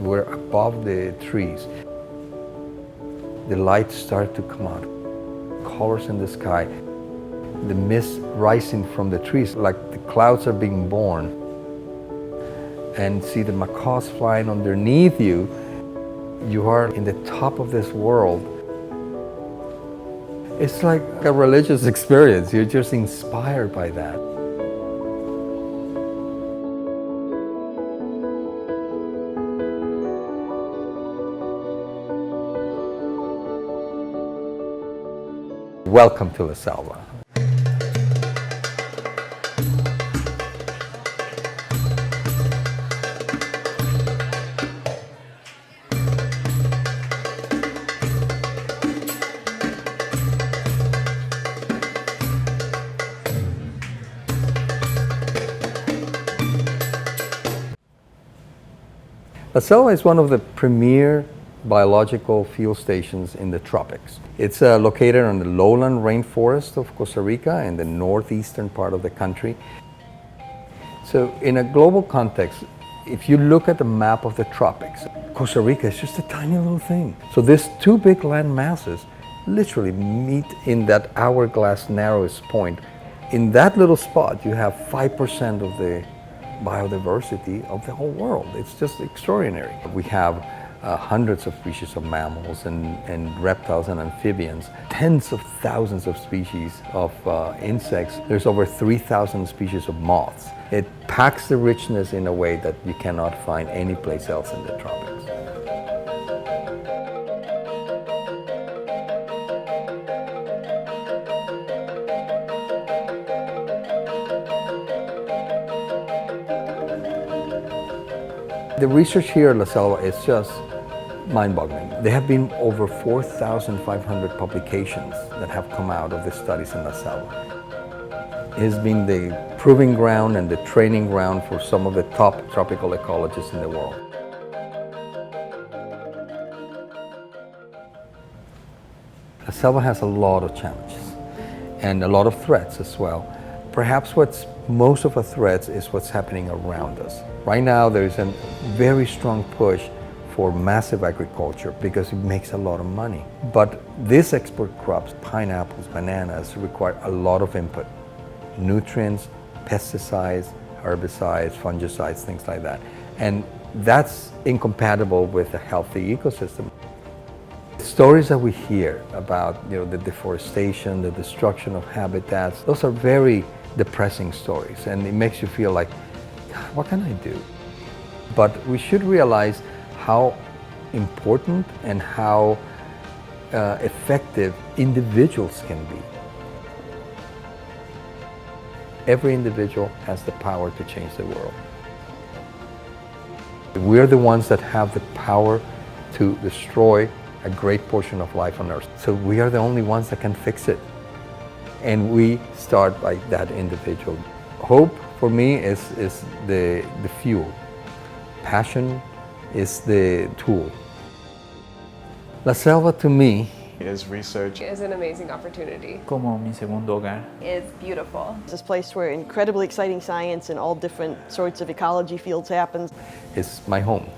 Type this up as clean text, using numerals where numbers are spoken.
We're above the trees. The lights start to come out, colors in the sky, the mist rising from the trees like the clouds are being born. And see the macaws flying underneath you. You are in the top of this world. It's like a religious experience. You're just inspired by that. Welcome to La Selva. La Selva is one of the premier biological field stations in the tropics. It's located on the lowland rainforest of Costa Rica in the northeastern part of the country. So in a global context, if you look at the map of the tropics, Costa Rica is just a tiny little thing. So these two big land masses literally meet in that hourglass narrowest point. In that little spot, you have 5% of the biodiversity of the whole world. It's just extraordinary. We have hundreds of species of mammals and reptiles and amphibians, tens of thousands of species of insects. There's over 3,000 species of moths. It packs the richness in a way that you cannot find anyplace else in the tropics. The research here at La Selva is just mind-boggling. There have been over 4,500 publications that have come out of the studies in La Selva. It has been the proving ground and the training ground for some of the top tropical ecologists in the world. La Selva has a lot of challenges and a lot of threats as well. Perhaps what's most of the threats is what's happening around us. Right now there's a very strong push for massive agriculture because it makes a lot of money. But these export crops, pineapples, bananas, require a lot of input. Nutrients, pesticides, herbicides, fungicides, things like that. And that's incompatible with a healthy ecosystem. Stories that we hear about the deforestation, the destruction of habitats, those are very depressing stories, and it makes you feel like, God, what can I do? But we should realize how important and how effective individuals can be. Every individual has the power to change the world. We're the ones that have the power to destroy a great portion of life on Earth. So we are the only ones that can fix it. And we start by that individual. Hope for me is the fuel. Passion is the tool. La Selva to me is research. Is an amazing opportunity. Como mi segundo hogar. Is beautiful. This place where incredibly exciting science and all different sorts of ecology fields happens. It's my home.